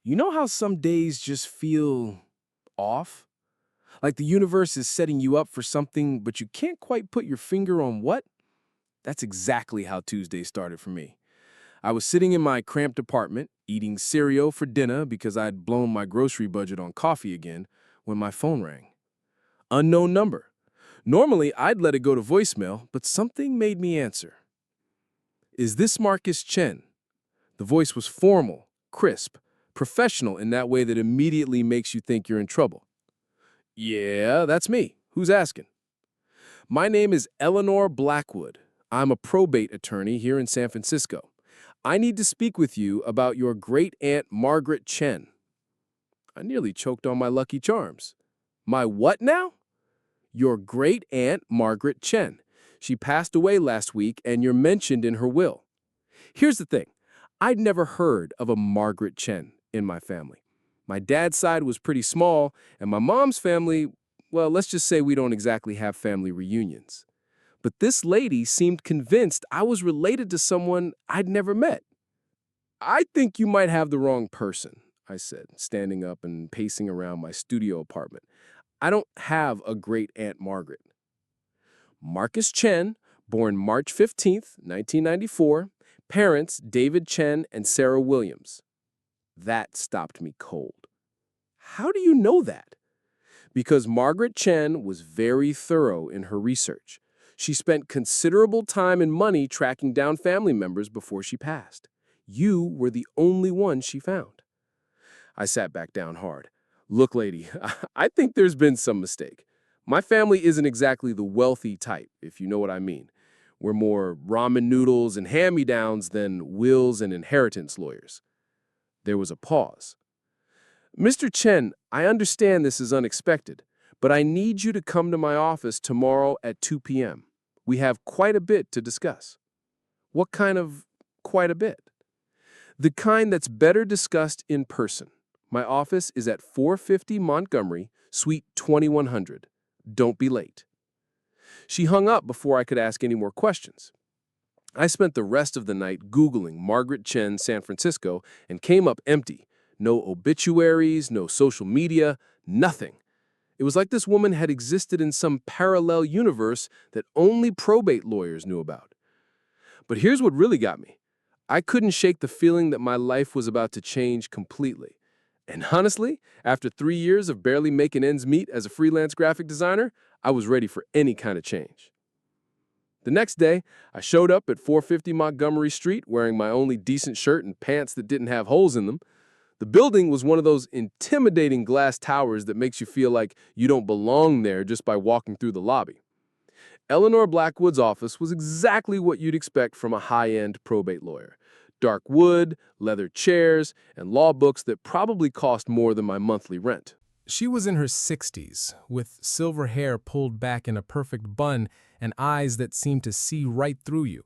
You know how some days just feel off? Like the universe is setting you up for something, but you can't quite put your finger on what? That's exactly how Tuesday started for me. I was sitting in my cramped apartment, eating cereal for dinner because I'd blown my grocery budget on coffee again, when my phone rang. Unknown number. Normally, I'd let it go to voicemail, but something made me answer. Is this Marcus Chen? The voice was formal, crisp, professional in that way that immediately makes you think you're in trouble. Yeah, that's me. Who's asking? My name is Eleanor Blackwood. I'm a probate attorney here in San Francisco. I need to speak with you about your great-aunt Margaret Chen. I nearly choked on my Lucky Charms. My what now? Your great-aunt Margaret Chen. She passed away last week and you're mentioned in her will. Here's the thing. I'd never heard of a Margaret Chen in my family. My dad's side was pretty small, and my mom's family, well, let's just say we don't exactly have family reunions. But this lady seemed convinced I was related to someone I'd never met. I think you might have the wrong person, I said, standing up and pacing around my studio apartment. I don't have a great Aunt Margaret. Marcus Chen, born March 15th, 1994, parents David Chen and Sarah Williams. That stopped me cold. How do you know that? Because Margaret Chen was very thorough in her research. She spent considerable time and money tracking down family members before she passed. You were the only one she found. I sat back down hard. Look, lady, I think there's been some mistake. My family isn't exactly the wealthy type, if you know what I mean. We're more ramen noodles and hand-me-downs than wills and inheritance lawyers. There was a pause. Mr. Chen, I understand this is unexpected, but I need you to come to my office tomorrow at 2 p.m. We have quite a bit to discuss. What kind of quite a bit? The kind that's better discussed in person. My office is at 450 Montgomery, Suite 2100. Don't be late. She hung up before I could ask any more questions. I spent the rest of the night Googling Margaret Chen San Francisco and came up empty. No obituaries, no social media, nothing. It was like this woman had existed in some parallel universe that only probate lawyers knew about. But here's what really got me. I couldn't shake the feeling that my life was about to change completely. And honestly, after 3 years of barely making ends meet as a freelance graphic designer, I was ready for any kind of change. The next day, I showed up at 450 Montgomery Street wearing my only decent shirt and pants that didn't have holes in them. The building was one of those intimidating glass towers that makes you feel like you don't belong there just by walking through the lobby. Eleanor Blackwood's office was exactly what you'd expect from a high-end probate lawyer. Dark wood, leather chairs, and law books that probably cost more than my monthly rent. She was in her 60s, with silver hair pulled back in a perfect bun and eyes that seemed to see right through you.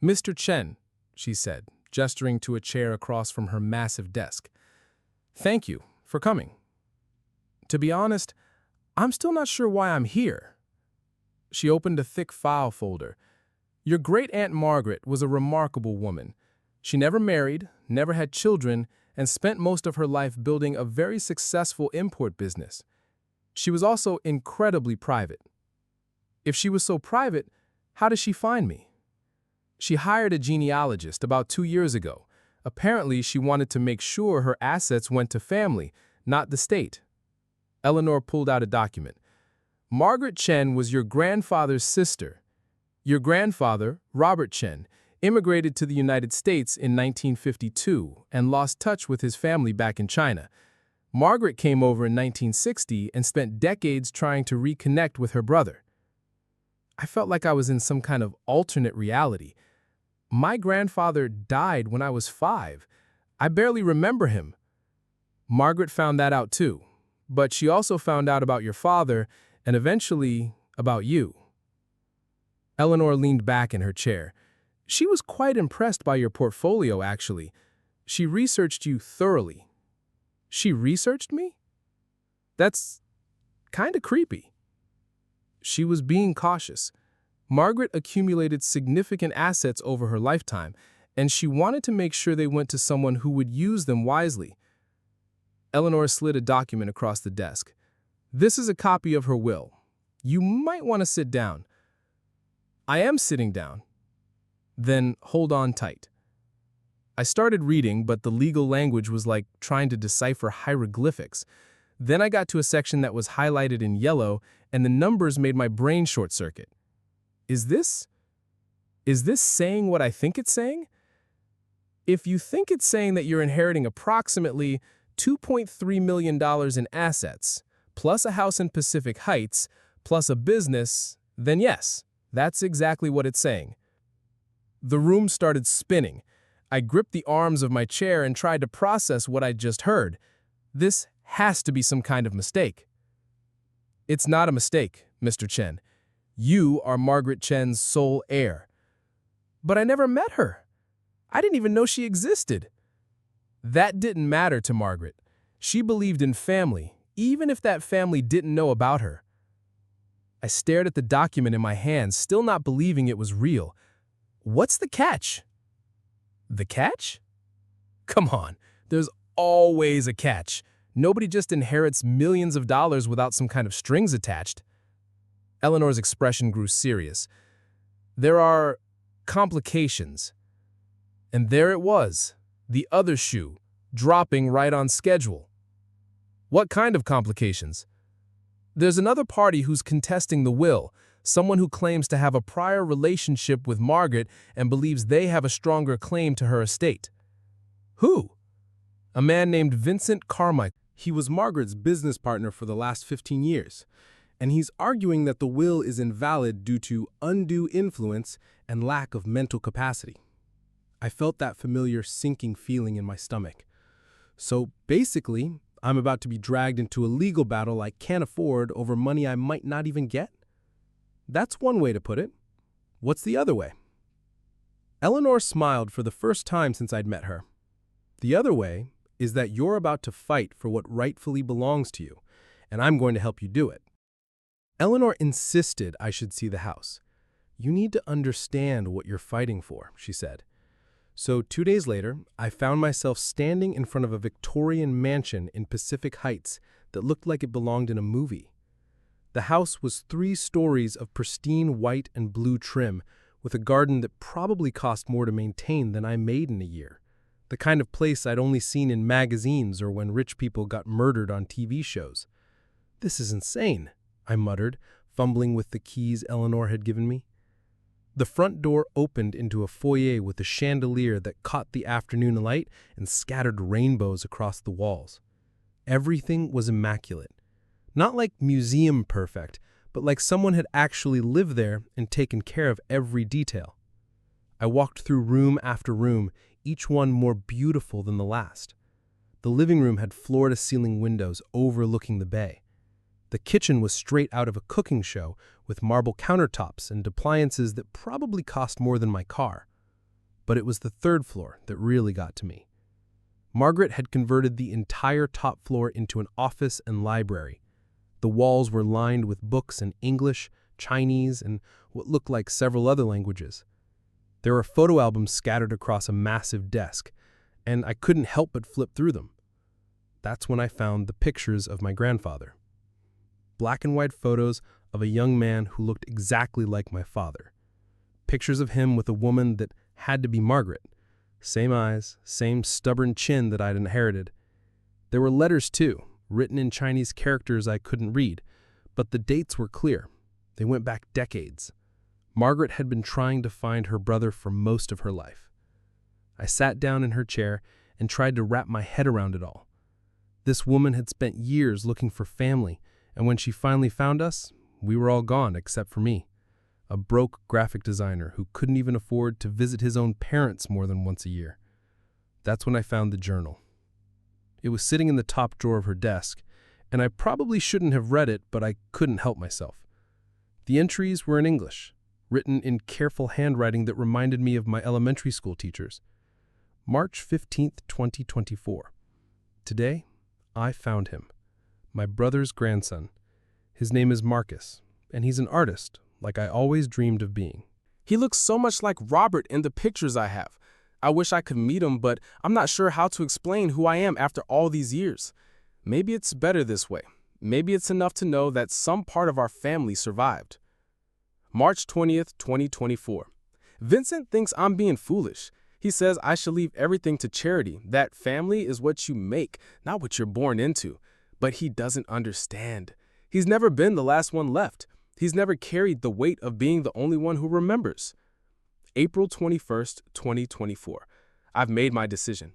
"Mr. Chen," she said, gesturing to a chair across from her massive desk. "Thank you for coming. To be honest, I'm still not sure why I'm here." She opened a thick file folder. "Your great-aunt Margaret was a remarkable woman. She never married, never had children, and spent most of her life building a very successful import business. She was also incredibly private. If she was so private, how does she find me? She hired a genealogist about 2 years ago. Apparently, she wanted to make sure her assets went to family, not the state." Eleanor pulled out a document. "Margaret Chen was your grandfather's sister. Your grandfather, Robert Chen, immigrated to the United States in 1952 and lost touch with his family back in China. Margaret came over in 1960 and spent decades trying to reconnect with her brother." I felt like I was in some kind of alternate reality. My grandfather died when I was 5. I barely remember him. "Margaret found that out too, but she also found out about your father and eventually about you." Eleanor leaned back in her chair. "She was quite impressed by your portfolio, actually. She researched you thoroughly." "She researched me? That's kinda creepy." She was being cautious. Margaret accumulated significant assets over her lifetime, and she wanted to make sure they went to someone who would use them wisely. Eleanor slid a document across the desk. This is a copy of her will. You might want to sit down. I am sitting down. Then hold on tight. I started reading, but the legal language was like trying to decipher hieroglyphics. Then I got to a section that was highlighted in yellow, and the numbers made my brain short-circuit. Is this saying what I think it's saying? If you think it's saying that you're inheriting approximately $2.3 million in assets, plus a house in Pacific Heights, plus a business, then yes, that's exactly what it's saying. The room started spinning. I gripped the arms of my chair and tried to process what I'd just heard. This has to be some kind of mistake. It's not a mistake, Mr. Chen. You are Margaret Chen's sole heir. But I never met her. I didn't even know she existed. That didn't matter to Margaret. She believed in family, even if that family didn't know about her. I stared at the document in my hands, still not believing it was real. What's the catch? The catch? Come on, there's always a catch. Nobody just inherits millions of dollars without some kind of strings attached. Eleanor's expression grew serious. There are complications. And there it was, the other shoe, dropping right on schedule. What kind of complications? There's another party who's contesting the will, someone who claims to have a prior relationship with Margaret and believes they have a stronger claim to her estate. Who? A man named Vincent Carmichael. He was Margaret's business partner for the last 15 years, and he's arguing that the will is invalid due to undue influence and lack of mental capacity. I felt that familiar sinking feeling in my stomach. So basically, I'm about to be dragged into a legal battle I can't afford over money I might not even get? That's one way to put it. What's the other way? Eleanor smiled for the first time since I'd met her. The other way is that you're about to fight for what rightfully belongs to you, and I'm going to help you do it. Eleanor insisted I should see the house. You need to understand what you're fighting for, she said. So 2 days later, I found myself standing in front of a Victorian mansion in Pacific Heights that looked like it belonged in a movie. The house was 3 stories of pristine white and blue trim, with a garden that probably cost more to maintain than I made in a year. The kind of place I'd only seen in magazines or when rich people got murdered on TV shows. This is insane, I muttered, fumbling with the keys Eleanor had given me. The front door opened into a foyer with a chandelier that caught the afternoon light and scattered rainbows across the walls. Everything was immaculate. Not like museum perfect, but like someone had actually lived there and taken care of every detail. I walked through room after room, each one more beautiful than the last. The living room had floor-to-ceiling windows overlooking the bay. The kitchen was straight out of a cooking show with marble countertops and appliances that probably cost more than my car. But it was the 3rd floor that really got to me. Margaret had converted the entire top floor into an office and library. The walls were lined with books in English, Chinese, and what looked like several other languages. There were photo albums scattered across a massive desk, and I couldn't help but flip through them. That's when I found the pictures of my grandfather. Black and white photos of a young man who looked exactly like my father. Pictures of him with a woman that had to be Margaret. Same eyes, same stubborn chin that I'd inherited. There were letters too, written in Chinese characters I couldn't read, but the dates were clear. They went back decades. Margaret had been trying to find her brother for most of her life. I sat down in her chair and tried to wrap my head around it all. This woman had spent years looking for family, and when she finally found us, we were all gone except for me, a broke graphic designer who couldn't even afford to visit his own parents more than once a year. That's when I found the journal. It was sitting in the top drawer of her desk, and I probably shouldn't have read it, but I couldn't help myself. The entries were in English, written in careful handwriting that reminded me of my elementary school teachers. March 15th, 2024. Today, I found him. My brother's grandson. His name is Marcus, and he's an artist, like I always dreamed of being. He looks so much like Robert in the pictures I have. I wish I could meet him, but I'm not sure how to explain who I am after all these years. Maybe it's better this way. Maybe it's enough to know that some part of our family survived. March 20th, 2024. Vincent thinks I'm being foolish. He says I should leave everything to charity, that family is what you make, not what you're born into. But he doesn't understand. He's never been the last one left. He's never carried the weight of being the only one who remembers. April 21st, 2024. I've made my decision.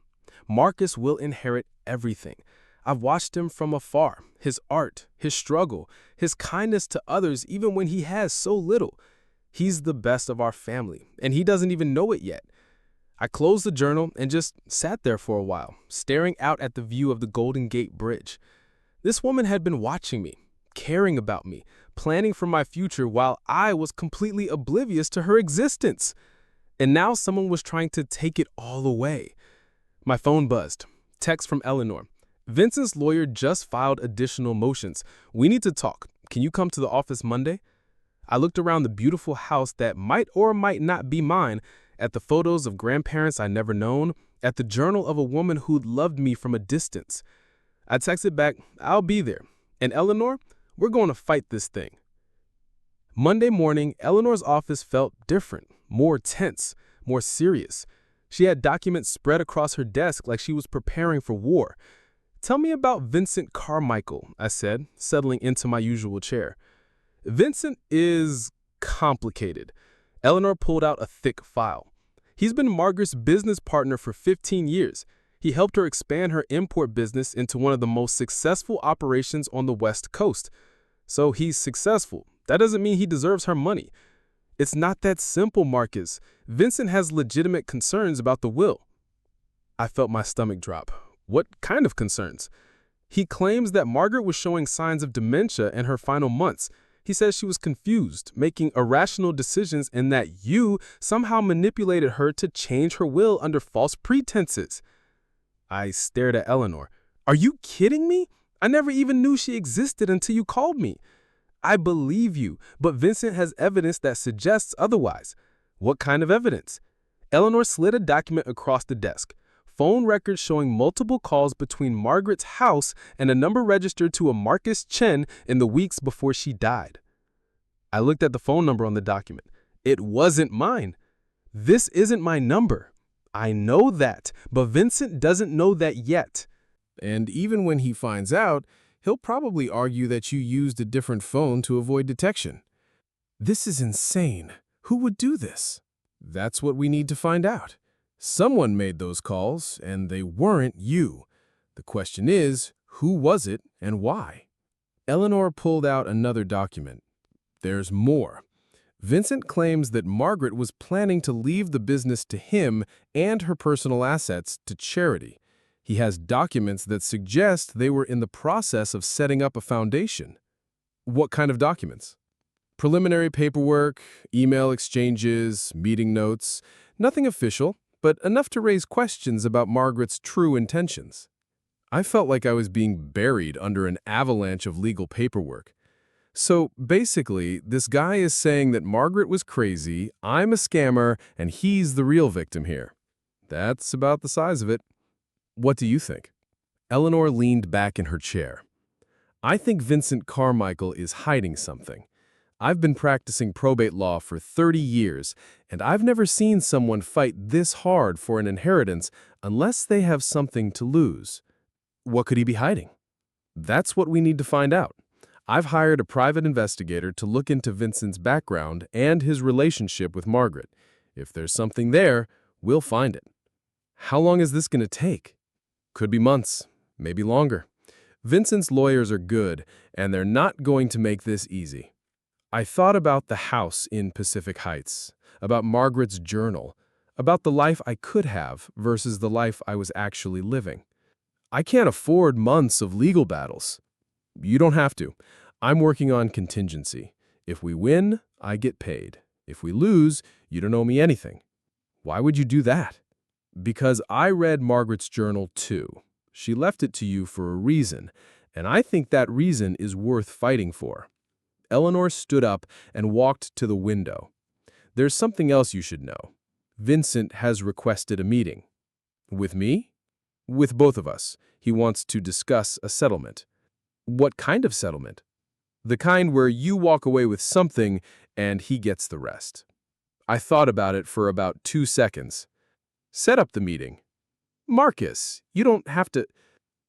Marcus will inherit everything. I've watched him from afar, his art, his struggle, his kindness to others even when he has so little. He's the best of our family, and he doesn't even know it yet. I closed the journal and just sat there for a while, staring out at the view of the Golden Gate Bridge. This woman had been watching me, caring about me, planning for my future while I was completely oblivious to her existence. And now someone was trying to take it all away. My phone buzzed. Text from Eleanor. Vincent's lawyer just filed additional motions. We need to talk. Can you come to the office Monday? I looked around the beautiful house that might or might not be mine, at the photos of grandparents I never known, at the journal of a woman who'd loved me from a distance. I texted back, I'll be there. And Eleanor, we're going to fight this thing. Monday morning, Eleanor's office felt different, more tense, more serious. She had documents spread across her desk like she was preparing for war. Tell me about Vincent Carmichael, I said, settling into my usual chair. Vincent is complicated. Eleanor pulled out a thick file. He's been Margaret's business partner for 15 years. He helped her expand her import business into one of the most successful operations on the West Coast. So he's successful. That doesn't mean he deserves her money. It's not that simple, Marcus. Vincent has legitimate concerns about the will. I felt my stomach drop. What kind of concerns? He claims that Margaret was showing signs of dementia in her final months. He says she was confused, making irrational decisions, and that you somehow manipulated her to change her will under false pretenses. I stared at Eleanor. Are you kidding me? I never even knew she existed until you called me. I believe you, but Vincent has evidence that suggests otherwise. What kind of evidence? Eleanor slid a document across the desk. Phone records showing multiple calls between Margaret's house and a number registered to a Margaret Chen in the weeks before she died. I looked at the phone number on the document. It wasn't mine. This isn't my number. I know that, but Vincent doesn't know that yet. And even when he finds out, he'll probably argue that you used a different phone to avoid detection. This is insane. Who would do this? That's what we need to find out. Someone made those calls, and they weren't you. The question is, who was it and why? Eleanor pulled out another document. There's more. Vincent claims that Margaret was planning to leave the business to him and her personal assets to charity. He has documents that suggest they were in the process of setting up a foundation. What kind of documents? Preliminary paperwork, email exchanges, meeting notes. Nothing official, but enough to raise questions about Margaret's true intentions. I felt like I was being buried under an avalanche of legal paperwork. So basically, this guy is saying that Margaret was crazy, I'm a scammer, and he's the real victim here. That's about the size of it. What do you think? Eleanor leaned back in her chair. I think Vincent Carmichael is hiding something. I've been practicing probate law for 30 years, and I've never seen someone fight this hard for an inheritance unless they have something to lose. What could he be hiding? That's what we need to find out. I've hired a private investigator to look into Vincent's background and his relationship with Margaret. If there's something there, we'll find it. How long is this going to take? Could be months, maybe longer. Vincent's lawyers are good, and they're not going to make this easy. I thought about the house in Pacific Heights, about Margaret's journal, about the life I could have versus the life I was actually living. I can't afford months of legal battles. You don't have to. I'm working on contingency. If we win, I get paid. If we lose, you don't owe me anything. Why would you do that? Because I read Margaret's journal too. She left it to you for a reason, and I think that reason is worth fighting for. Eleanor stood up and walked to the window. There's something else you should know. Vincent has requested a meeting. With me? With both of us. He wants to discuss a settlement. What kind of settlement? The kind where you walk away with something and he gets the rest. I thought about it for about 2 seconds. Set up the meeting. Marcus, you don't have to...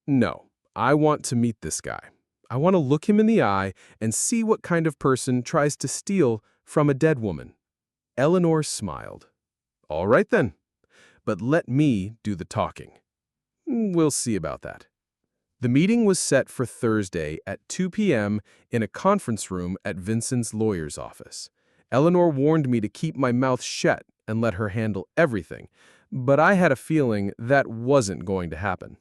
No, I want to meet this guy. I want to look him in the eye and see what kind of person tries to steal from a dead woman. Eleanor smiled. All right then, but let me do the talking. We'll see about that. The meeting was set for Thursday at 2 p.m. in a conference room at Vincent's lawyer's office. Eleanor warned me to keep my mouth shut and let her handle everything, but I had a feeling that wasn't going to happen.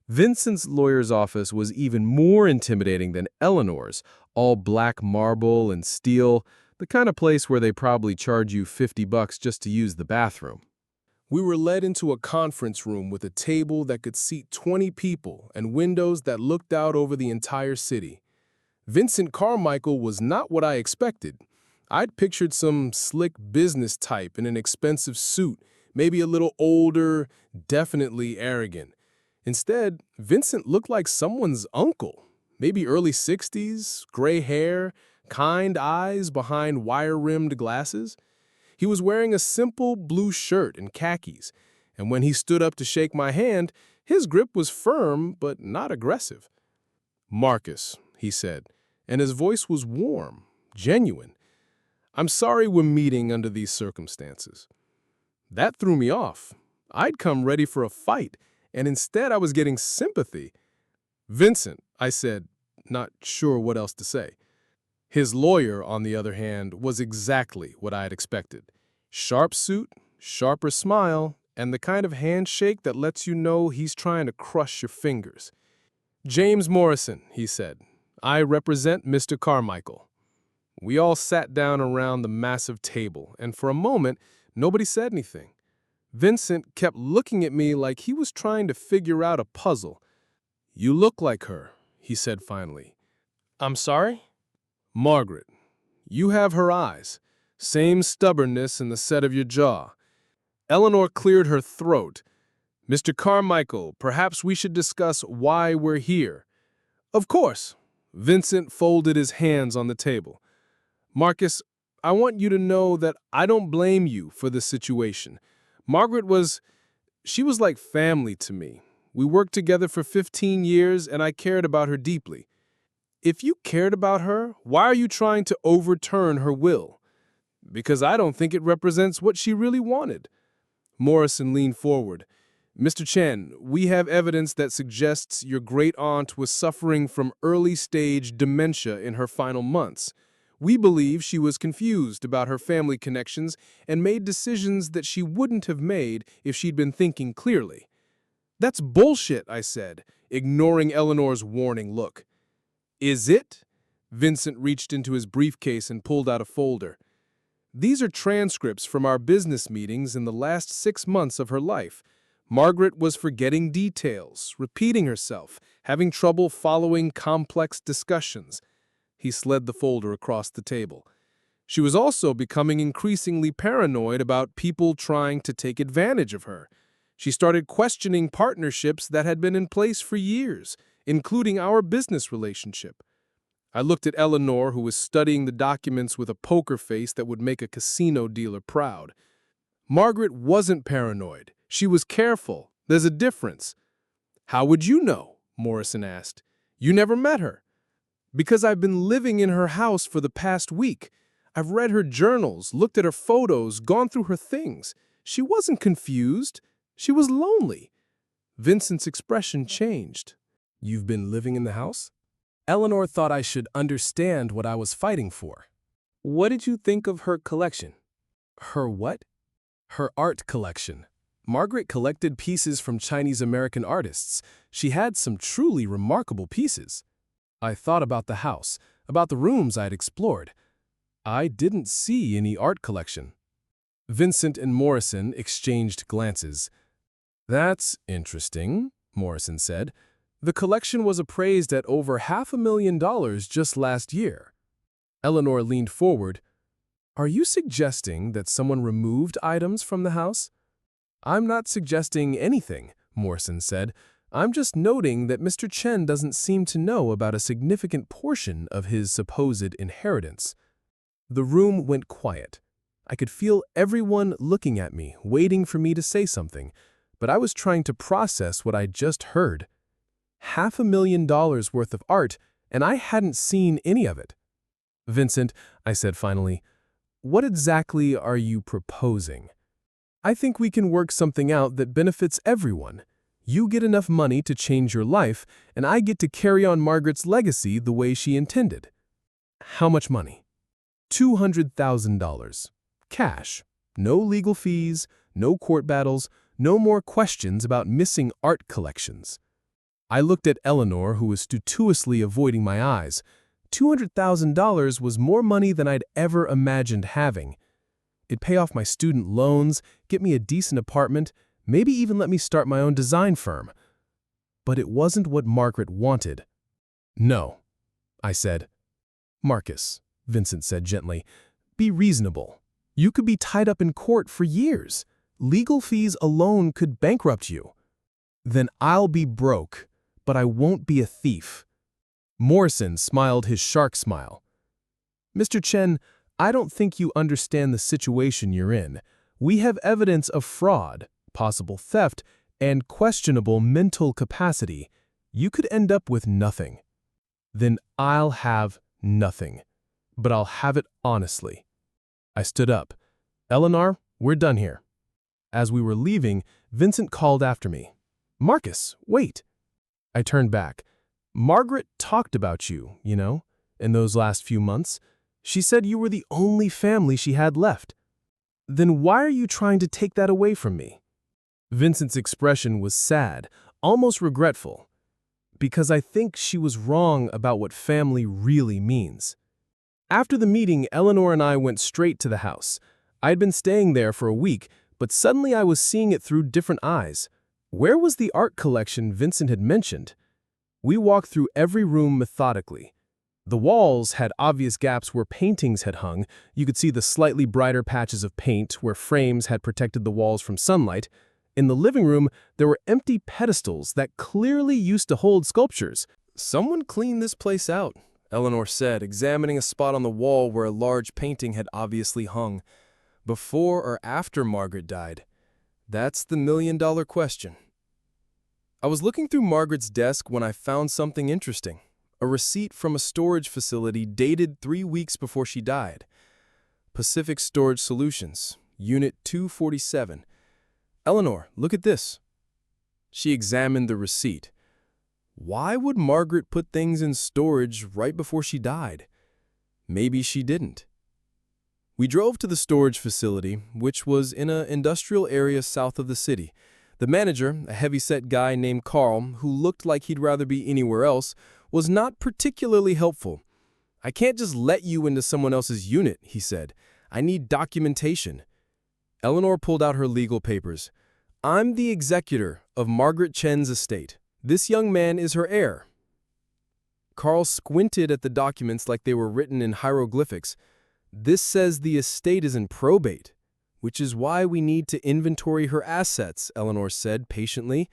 Vincent's lawyer's office was even more intimidating than Eleanor's, all black marble and steel, the kind of place where they probably charge you $50 just to use the bathroom. We were led into a conference room with a table that could seat 20 people and windows that looked out over the entire city. Vincent Carmichael was not what I expected. I'd pictured some slick business type in an expensive suit, maybe a little older, definitely arrogant. Instead, Vincent looked like someone's uncle, maybe early 60s, gray hair, kind eyes behind wire-rimmed glasses. He was wearing a simple blue shirt and khakis, and when he stood up to shake my hand, his grip was firm but not aggressive. "Marcus," he said, and his voice was warm, genuine. "I'm sorry we're meeting under these circumstances." That threw me off. I'd come ready for a fight, and instead I was getting sympathy. "Vincent," I said, not sure what else to say. His lawyer, on the other hand, was exactly what I had expected. Sharp suit, sharper smile, and the kind of handshake that lets you know he's trying to crush your fingers. "James Morrison," he said. "I represent Mr. Carmichael." We all sat down around the massive table, and for a moment, nobody said anything. Vincent kept looking at me like he was trying to figure out a puzzle. "You look like her," he said finally. "I'm sorry?" "Margaret. You have her eyes. Same stubbornness in the set of your jaw." Eleanor cleared her throat. "Mr. Carmichael, perhaps we should discuss why we're here." "Of course." Vincent folded his hands on the table. "Marcus, I want you to know that I don't blame you for the situation. Margaret she was like family to me. We worked together for 15 years, and I cared about her deeply. If you cared about her, why are you trying to overturn her will? Because I don't think it represents what she really wanted." Morrison leaned forward. "Mr. Chen, we have evidence that suggests your great-aunt was suffering from early-stage dementia in her final months. We believe she was confused about her family connections and made decisions that she wouldn't have made if she'd been thinking clearly." "That's bullshit," I said, ignoring Eleanor's warning look. "Is it?" Vincent reached into his briefcase and pulled out a folder. "These are transcripts from our business meetings in the last 6 months of her life. Margaret was forgetting details, repeating herself, having trouble following complex discussions." He slid the folder across the table. "She was also becoming increasingly paranoid about people trying to take advantage of her. She started questioning partnerships that had been in place for years, including our business relationship." I looked at Eleanor, who was studying the documents with a poker face that would make a casino dealer proud. "Margaret wasn't paranoid. She was careful. There's a difference." "How would you know?" Morrison asked. "You never met her." "Because I've been living in her house for the past week. I've read her journals, looked at her photos, gone through her things. She wasn't confused. She was lonely." Vincent's expression changed. "You've been living in the house?" Eleanor thought I should understand what I was fighting for. "What did you think of her collection?" "Her what?" "Her art collection. Margaret collected pieces from Chinese-American artists. She had some truly remarkable pieces." I thought about the house, about the rooms I had explored. I didn't see any art collection. Vincent and Morrison exchanged glances. "That's interesting," Morrison said. "The collection was appraised at over $500,000 just last year." Eleanor leaned forward. "Are you suggesting that someone removed items from the house?" "I'm not suggesting anything," Morrison said, I'm just noting that Mr. Chen doesn't seem to know about a significant portion of his supposed inheritance." The room went quiet. I could feel everyone looking at me, waiting for me to say something, but I was trying to process what I'd just heard. $500,000 worth of art, and I hadn't seen any of it. "Vincent," I said finally, "what exactly are you proposing?" "I think we can work something out that benefits everyone. You get enough money to change your life, and I get to carry on Margaret's legacy the way she intended." "How much money?" $200,000. Cash. No legal fees, no court battles, no more questions about missing art collections. I looked at Eleanor, who was studiously avoiding my eyes. $200,000 was more money than I'd ever imagined having. It'd pay off my student loans, get me a decent apartment, maybe even let me start my own design firm. But it wasn't what Margaret wanted. "No," I said. "Marcus," Vincent said gently, "be reasonable. You could be tied up in court for years. Legal fees alone could bankrupt you." "Then I'll be broke, but I won't be a thief." Morrison smiled his shark smile. "Mr. Chen, I don't think you understand the situation you're in. We have evidence of fraud, possible theft, and questionable mental capacity. You could end up with nothing." "Then I'll have nothing, but I'll have it honestly." I stood up. "Eleanor, we're done here." As we were leaving, Vincent called after me. "Marcus, wait." I turned back. "Margaret talked about you, in those last few months. She said you were the only family she had left. Then why are you trying to take that away from me?" Vincent's expression was sad, almost regretful. "Because I think she was wrong about what family really means." After the meeting, Eleanor and I went straight to the house. I'd been staying there for a week, but suddenly I was seeing it through different eyes. Where was the art collection Vincent had mentioned? We walked through every room methodically. The walls had obvious gaps where paintings had hung. You could see the slightly brighter patches of paint where frames had protected the walls from sunlight. In the living room, there were empty pedestals that clearly used to hold sculptures. "Someone cleaned this place out," Eleanor said, examining a spot on the wall where a large painting had obviously hung. "Before or after Margaret died? That's the million-dollar question." I was looking through Margaret's desk when I found something interesting. A receipt from a storage facility dated 3 weeks before she died. Pacific Storage Solutions, Unit 247. "Eleanor, look at this." She examined the receipt. Why would Margaret put things in storage right before she died? Maybe she didn't. We drove to the storage facility, which was in an industrial area south of the city. The manager, a heavy-set guy named Carl, who looked like he'd rather be anywhere else, was not particularly helpful. "I can't just let you into someone else's unit," he said. "I need documentation." Eleanor pulled out her legal papers. "I'm the executor of Margaret Chen's estate. This young man is her heir." Carl squinted at the documents like they were written in hieroglyphics. "This says the estate is in probate, which is why we need to inventory her assets," Eleanor said patiently.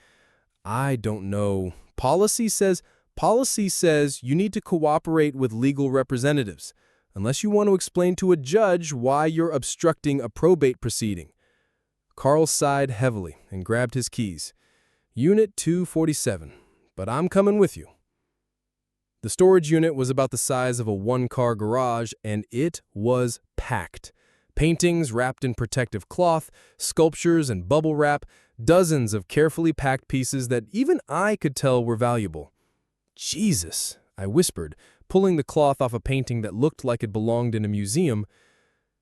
"I don't know. Policy says you need to cooperate with legal representatives, unless you want to explain to a judge why you're obstructing a probate proceeding." Carl sighed heavily and grabbed his keys. "Unit 247, but I'm coming with you." The storage unit was about the size of a one-car garage, and it was packed. Paintings wrapped in protective cloth, sculptures and bubble wrap, dozens of carefully packed pieces that even I could tell were valuable. "Jesus," I whispered, pulling the cloth off a painting that looked like it belonged in a museum.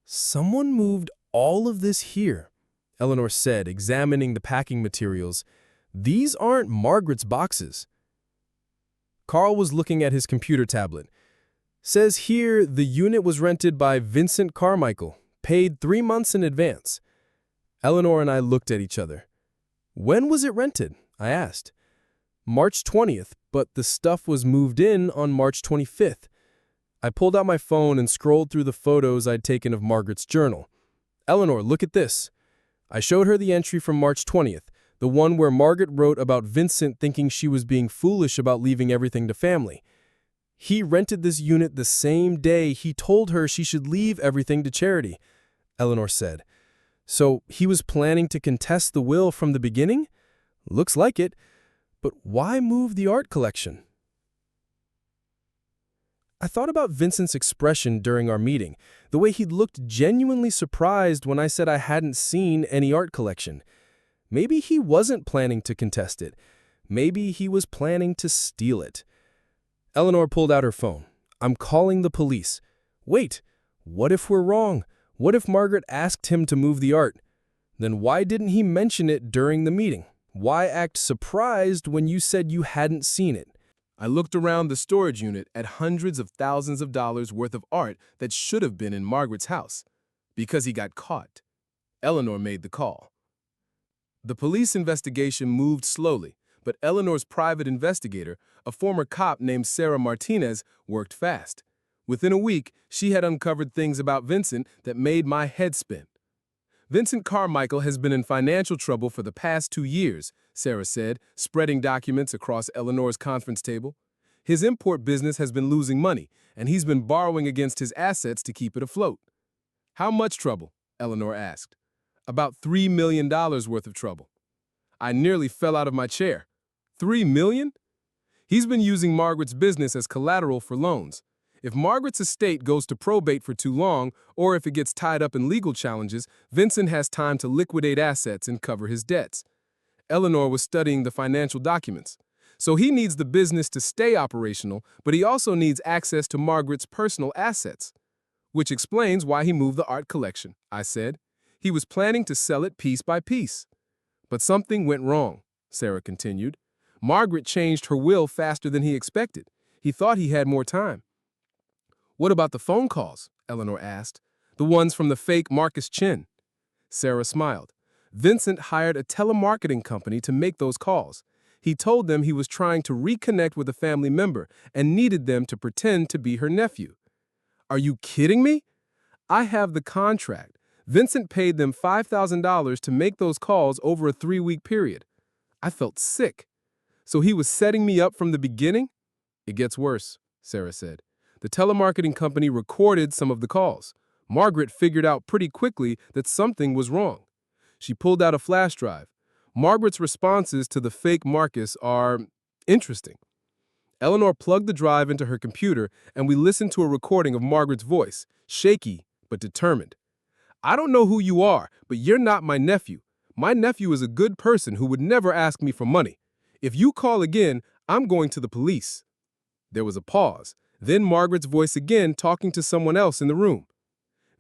"Someone moved all of this here," Eleanor said, examining the packing materials. "These aren't Margaret's boxes." Carl was looking at his computer tablet. "Says here the unit was rented by Vincent Carmichael, paid 3 months in advance." Eleanor and I looked at each other. "When was it rented?" I asked. "March 20th, but the stuff was moved in on March 25th. I pulled out my phone and scrolled through the photos I'd taken of Margaret's journal. "Eleanor, look at this." I showed her the entry from March 20th. The one where Margaret wrote about Vincent thinking she was being foolish about leaving everything to family. He rented this unit the same day he told her she should leave everything to charity, Eleanor said. So he was planning to contest the will from the beginning? Looks like it. But why move the art collection? I thought about Vincent's expression during our meeting, the way he'd looked genuinely surprised when I said I hadn't seen any art collection. Maybe he wasn't planning to contest it. Maybe he was planning to steal it. Eleanor pulled out her phone. I'm calling the police. Wait, what if we're wrong? What if Margaret asked him to move the art? Then why didn't he mention it during the meeting? Why act surprised when you said you hadn't seen it? I looked around the storage unit at hundreds of thousands of dollars worth of art that should have been in Margaret's house. Because he got caught. Eleanor made the call. The police investigation moved slowly, but Eleanor's private investigator, a former cop named Sarah Martinez, worked fast. Within a week, she had uncovered things about Vincent that made my head spin. Vincent Carmichael has been in financial trouble for the past 2 years, Sarah said, spreading documents across Eleanor's conference table. His import business has been losing money, and he's been borrowing against his assets to keep it afloat. How much trouble? Eleanor asked. About $3 million worth of trouble. I nearly fell out of my chair. $3 million? He's been using Margaret's business as collateral for loans. If Margaret's estate goes to probate for too long, or if it gets tied up in legal challenges, Vincent has time to liquidate assets and cover his debts. Eleanor was studying the financial documents. So he needs the business to stay operational, but he also needs access to Margaret's personal assets. Which explains why he moved the art collection, I said. He was planning to sell it piece by piece. But something went wrong, Sarah continued. Margaret changed her will faster than he expected. He thought he had more time. What about the phone calls? Eleanor asked. The ones from the fake Margaret Chen. Sarah smiled. Vincent hired a telemarketing company to make those calls. He told them he was trying to reconnect with a family member and needed them to pretend to be her nephew. Are you kidding me? I have the contract. Vincent paid them $5,000 to make those calls over a 3-week period. I felt sick. So he was setting me up from the beginning? It gets worse, Sarah said. The telemarketing company recorded some of the calls. Margaret figured out pretty quickly that something was wrong. She pulled out a flash drive. Margaret's responses to the fake Marcus are interesting. Eleanor plugged the drive into her computer, and we listened to a recording of Margaret's voice, shaky but determined. I don't know who you are, but you're not my nephew. My nephew is a good person who would never ask me for money. If you call again, I'm going to the police. There was a pause. Then Margaret's voice again talking to someone else in the room.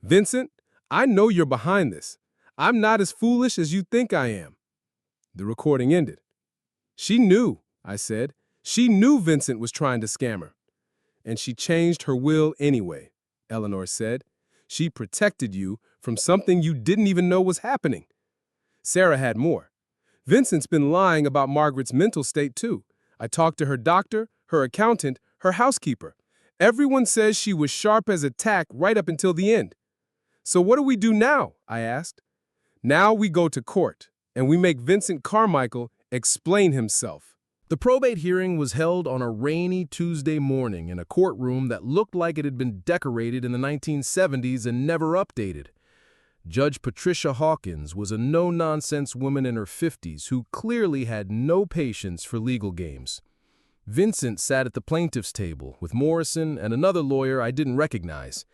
Vincent, I know you're behind this. I'm not as foolish as you think I am. The recording ended. She knew, I said. She knew Vincent was trying to scam her. And she changed her will anyway, Eleanor said. She protected you from something you didn't even know was happening. Sarah had more. Vincent's been lying about Margaret's mental state too. I talked to her doctor, her accountant, her housekeeper. Everyone says she was sharp as a tack right up until the end. So what do we do now? I asked. Now we go to court, and we make Vincent Carmichael explain himself. The probate hearing was held on a rainy Tuesday morning in a courtroom that looked like it had been decorated in the 1970s and never updated. Judge Patricia Hawkins was a no-nonsense woman in her 50s who clearly had no patience for legal games. Vincent sat at the plaintiff's table with Morrison and another lawyer I didn't recognize.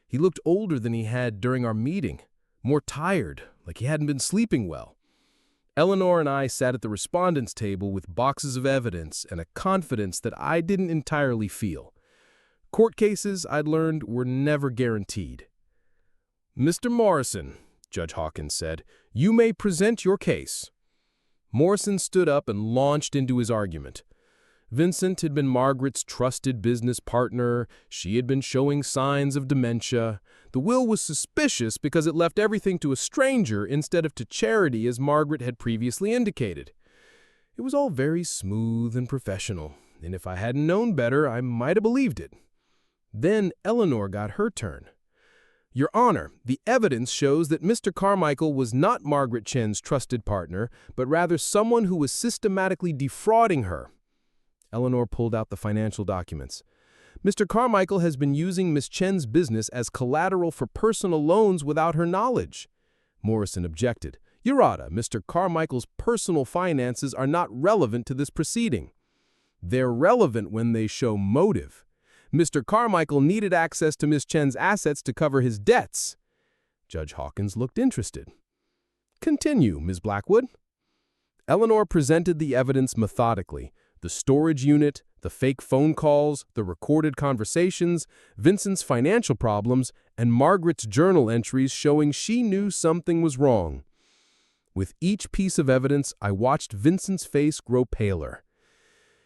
He looked older than he had during our meeting, more tired, like he hadn't been sleeping well. Eleanor and I sat at the respondent's table with boxes of evidence and a confidence that I didn't entirely feel. Court cases, I'd learned, were never guaranteed. Mr. Morrison, Judge Hawkins said, you may present your case. Morrison stood up and launched into his argument. Vincent had been Margaret's trusted business partner. She had been showing signs of dementia. The will was suspicious because it left everything to a stranger instead of to charity, as Margaret had previously indicated. It was all very smooth and professional, and if I hadn't known better, I might have believed it. Then Eleanor got her turn. Your Honor, the evidence shows that Mr. Carmichael was not Margaret Chen's trusted partner, but rather someone who was systematically defrauding her. Eleanor pulled out the financial documents. Mr. Carmichael has been using Miss Chen's business as collateral for personal loans without her knowledge. Morrison objected. Your Honor, Mr. Carmichael's personal finances are not relevant to this proceeding. They're relevant when they show motive. Mr. Carmichael needed access to Miss Chen's assets to cover his debts. Judge Hawkins looked interested. Continue, Ms. Blackwood. Eleanor presented the evidence methodically. The storage unit, the fake phone calls, the recorded conversations, Vincent's financial problems, and Margaret's journal entries showing she knew something was wrong. With each piece of evidence, I watched Vincent's face grow paler.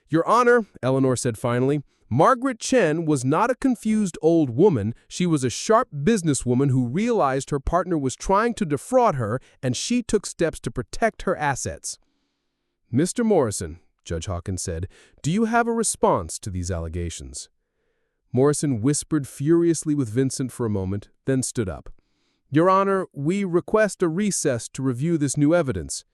Your Honor, Eleanor said finally, Margaret Chen was not a confused old woman. She was a sharp businesswoman who realized her partner was trying to defraud her, and she took steps to protect her assets. Mr. Morrison, Judge Hawkins said, do you have a response to these allegations? Morrison whispered furiously with Vincent for a moment, then stood up. Your Honor, we request a recess to review this new evidence.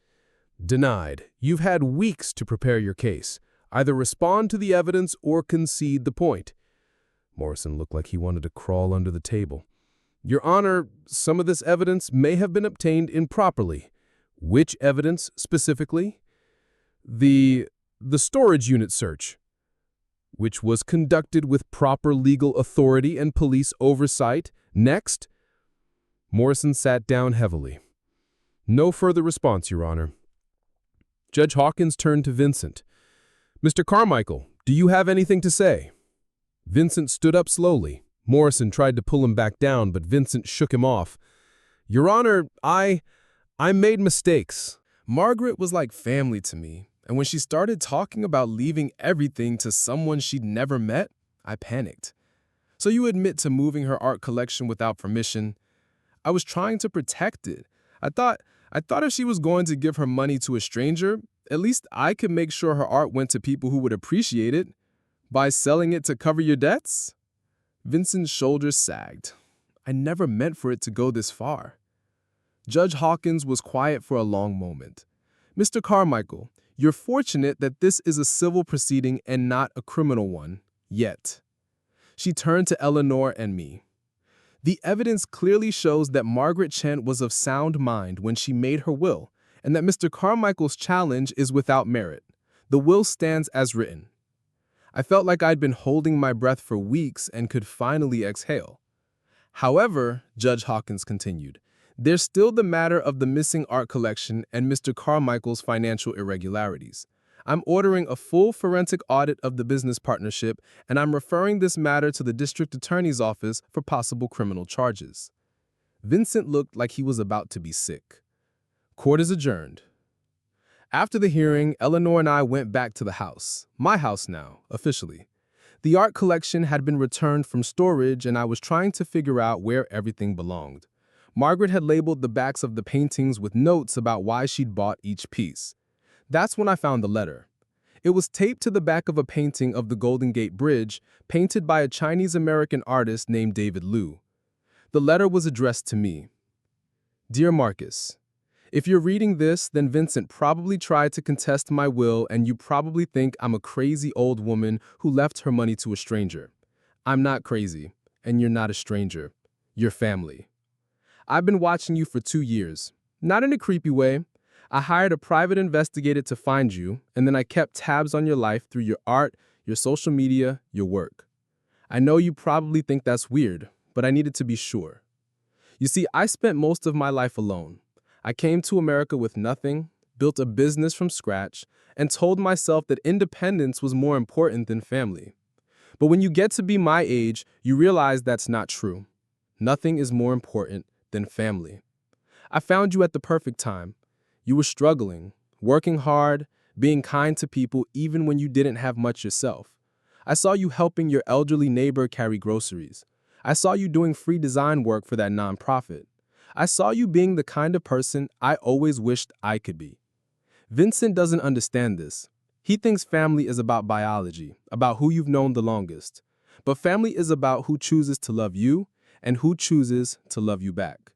Denied. You've had weeks to prepare your case. Either respond to the evidence or concede the point. Morrison looked like he wanted to crawl under the table. Your Honor, some of this evidence may have been obtained improperly. Which evidence specifically? The storage unit search, which was conducted with proper legal authority and police oversight. Next. Morrison sat down heavily. No further response, Your Honor. Judge Hawkins turned to Vincent. Mr. Carmichael, do you have anything to say? Vincent stood up slowly. Morrison tried to pull him back down, but Vincent shook him off. Your Honor, I made mistakes. Margaret was like family to me, and when she started talking about leaving everything to someone she'd never met, I panicked. So you admit to moving her art collection without permission. I was trying to protect it. I thought if she was going to give her money to a stranger, at least I could make sure her art went to people who would appreciate it. By selling it to cover your debts? Vincent's shoulders sagged. I never meant for it to go this far. Judge Hawkins was quiet for a long moment. Mr. Carmichael, you're fortunate that this is a civil proceeding and not a criminal one, yet. She turned to Eleanor and me. The evidence clearly shows that Margaret Chen was of sound mind when she made her will, and that Mr. Carmichael's challenge is without merit. The will stands as written. I felt like I'd been holding my breath for weeks and could finally exhale. However, Judge Hawkins continued, there's still the matter of the missing art collection and Mr. Carmichael's financial irregularities. I'm ordering a full forensic audit of the business partnership, and I'm referring this matter to the district attorney's office for possible criminal charges. Vincent looked like he was about to be sick. Court is adjourned. After the hearing, Eleanor and I went back to the house, my house now, officially. The art collection had been returned from storage, and I was trying to figure out where everything belonged. Margaret had labeled the backs of the paintings with notes about why she'd bought each piece. That's when I found the letter. It was taped to the back of a painting of the Golden Gate Bridge, painted by a Chinese-American artist named David Liu. The letter was addressed to me. Dear Marcus, if you're reading this, then Vincent probably tried to contest my will, and you probably think I'm a crazy old woman who left her money to a stranger. I'm not crazy, and you're not a stranger. You're family. I've been watching you for 2 years. Not in a creepy way. I hired a private investigator to find you, and then I kept tabs on your life through your art, your social media, your work. I know you probably think that's weird, but I needed to be sure. You see, I spent most of my life alone. I came to America with nothing, built a business from scratch, and told myself that independence was more important than family. But when you get to be my age, you realize that's not true. Nothing is more important than family. I found you at the perfect time. You were struggling, working hard, being kind to people even when you didn't have much yourself. I saw you helping your elderly neighbor carry groceries. I saw you doing free design work for that nonprofit. I saw you being the kind of person I always wished I could be. Vincent doesn't understand this. He thinks family is about biology, about who you've known the longest. But family is about who chooses to love you and who chooses to love you back.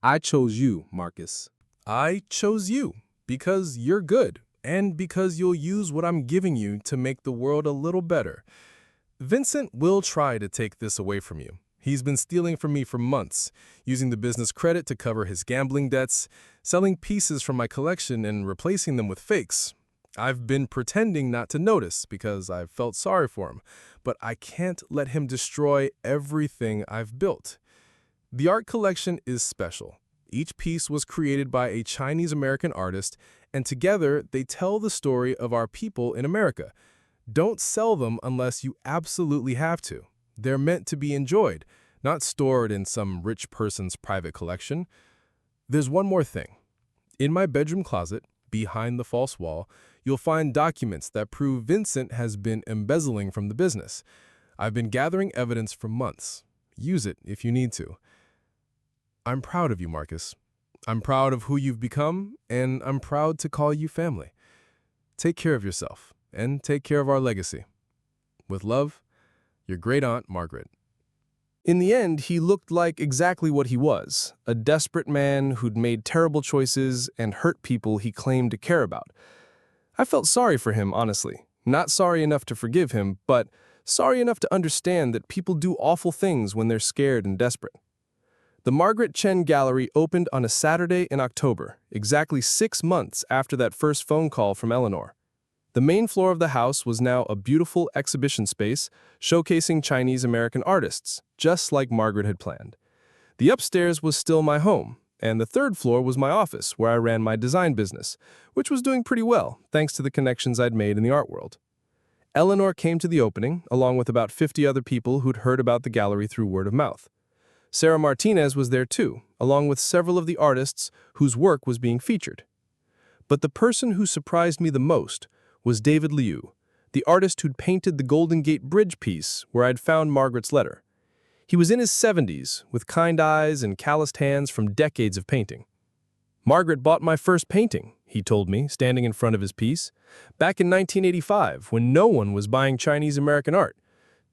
I chose you, Marcus. I chose you because you're good and because you'll use what I'm giving you to make the world a little better. Vincent will try to take this away from you. He's been stealing from me for months, using the business credit to cover his gambling debts, selling pieces from my collection and replacing them with fakes. I've been pretending not to notice because I've felt sorry for him, but I can't let him destroy everything I've built. The art collection is special. Each piece was created by a Chinese-American artist, and together they tell the story of our people in America. Don't sell them unless you absolutely have to. They're meant to be enjoyed, not stored in some rich person's private collection. There's one more thing. In my bedroom closet, behind the false wall, you'll find documents that prove Vincent has been embezzling from the business. I've been gathering evidence for months. Use it if you need to. I'm proud of you, Marcus. I'm proud of who you've become, and I'm proud to call you family. Take care of yourself, and take care of our legacy. With love, your great-aunt, Margaret. In the end, he looked like exactly what he was, a desperate man who'd made terrible choices and hurt people he claimed to care about. I felt sorry for him, honestly. Not sorry enough to forgive him, but sorry enough to understand that people do awful things when they're scared and desperate. The Margaret Chen Gallery opened on a Saturday in October, exactly 6 months after that first phone call from Eleanor. The main floor of the house was now a beautiful exhibition space showcasing Chinese-American artists, just like Margaret had planned. The upstairs was still my home, and the third floor was my office where I ran my design business, which was doing pretty well thanks to the connections I'd made in the art world. Eleanor came to the opening, along with about 50 other people who'd heard about the gallery through word of mouth. Sarah Martinez was there too, along with several of the artists whose work was being featured. But the person who surprised me the most was David Liu, the artist who'd painted the Golden Gate Bridge piece where I'd found Margaret's letter. He was in his 70s, with kind eyes and calloused hands from decades of painting. "Margaret bought my first painting," he told me, standing in front of his piece, "back in 1985 when no one was buying Chinese-American art.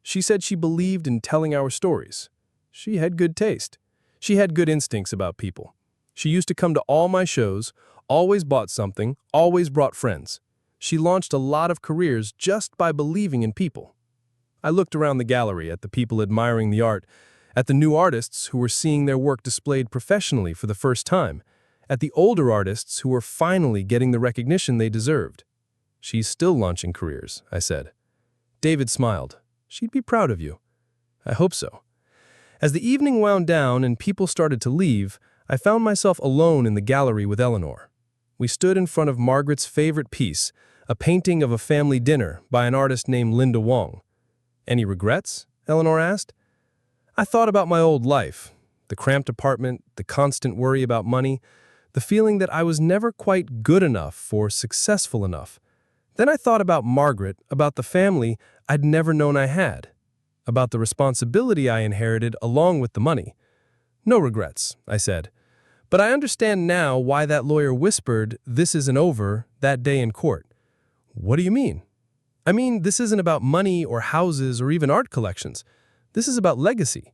She said she believed in telling our stories. She had good taste. She had good instincts about people. She used to come to all my shows, always bought something, always brought friends. She launched a lot of careers just by believing in people." I looked around the gallery at the people admiring the art, at the new artists who were seeing their work displayed professionally for the first time, at the older artists who were finally getting the recognition they deserved. "She's still launching careers," I said. David smiled. "She'd be proud of you." "I hope so." As the evening wound down and people started to leave, I found myself alone in the gallery with Eleanor. We stood in front of Margaret's favorite piece, a painting of a family dinner by an artist named Linda Wong. "Any regrets?" Eleanor asked. I thought about my old life, the cramped apartment, the constant worry about money, the feeling that I was never quite good enough or successful enough. Then I thought about Margaret, about the family I'd never known I had, about the responsibility I inherited along with the money. "No regrets," I said. "But I understand now why that lawyer whispered, 'This isn't over,' that day in court." "What do you mean?" "I mean, this isn't about money or houses or even art collections. This is about legacy.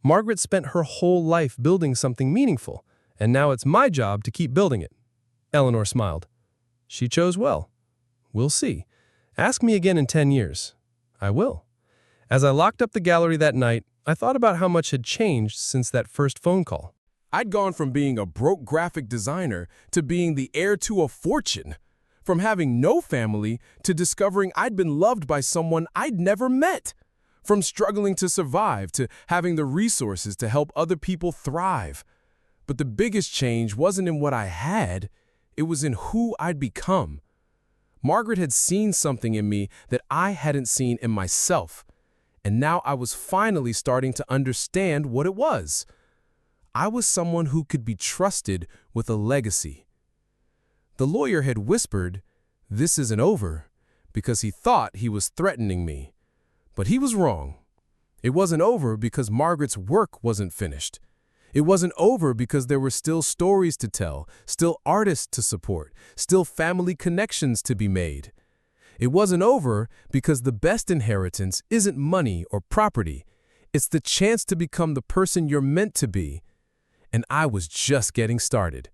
Margaret spent her whole life building something meaningful, and now it's my job to keep building it." Eleanor smiled. "She chose well. We'll see. Ask me again in 10 years. I will." As I locked up the gallery that night, I thought about how much had changed since that first phone call. I'd gone from being a broke graphic designer to being the heir to a fortune. From having no family to discovering I'd been loved by someone I'd never met. From struggling to survive to having the resources to help other people thrive. But the biggest change wasn't in what I had, it was in who I'd become. Margaret had seen something in me that I hadn't seen in myself, and now I was finally starting to understand what it was. I was someone who could be trusted with a legacy. The lawyer had whispered, "This isn't over," because he thought he was threatening me. But he was wrong. It wasn't over because Margaret's work wasn't finished. It wasn't over because there were still stories to tell, still artists to support, still family connections to be made. It wasn't over because the best inheritance isn't money or property. It's the chance to become the person you're meant to be, and I was just getting started.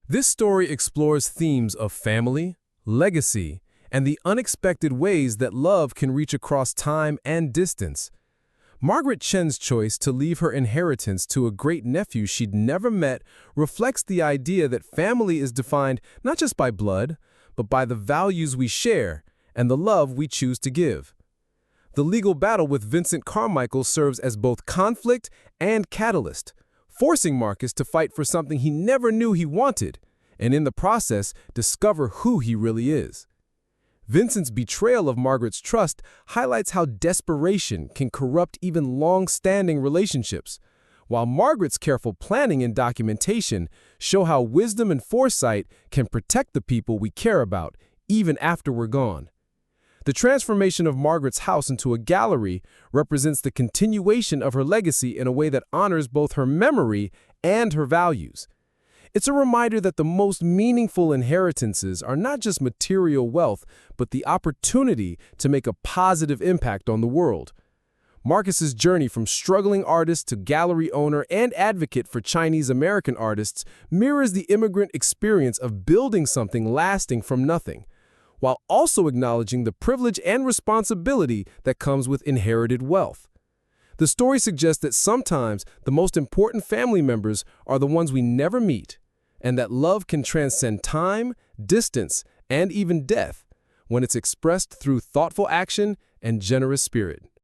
This story explores themes of family, legacy, and the unexpected ways that love can reach across time and distance. Margaret Chen's choice to leave her inheritance to a great-nephew she'd never met reflects the idea that family is defined not just by blood, but by the values we share and the love we choose to give. The legal battle with Vincent Carmichael serves as both conflict and catalyst, forcing Marcus to fight for something he never knew he wanted, and in the process, discover who he really is. Vincent's betrayal of Margaret's trust highlights how desperation can corrupt even long-standing relationships, while Margaret's careful planning and documentation show how wisdom and foresight can protect the people we care about, even after we're gone. The transformation of Margaret's house into a gallery represents the continuation of her legacy in a way that honors both her memory and her values. It's a reminder that the most meaningful inheritances are not just material wealth, but the opportunity to make a positive impact on the world. Marcus's journey from struggling artist to gallery owner and advocate for Chinese-American artists mirrors the immigrant experience of building something lasting from nothing, while also acknowledging the privilege and responsibility that comes with inherited wealth. The story suggests that sometimes the most important family members are the ones we never meet, and that love can transcend time, distance, and even death when it's expressed through thoughtful action and generous spirit.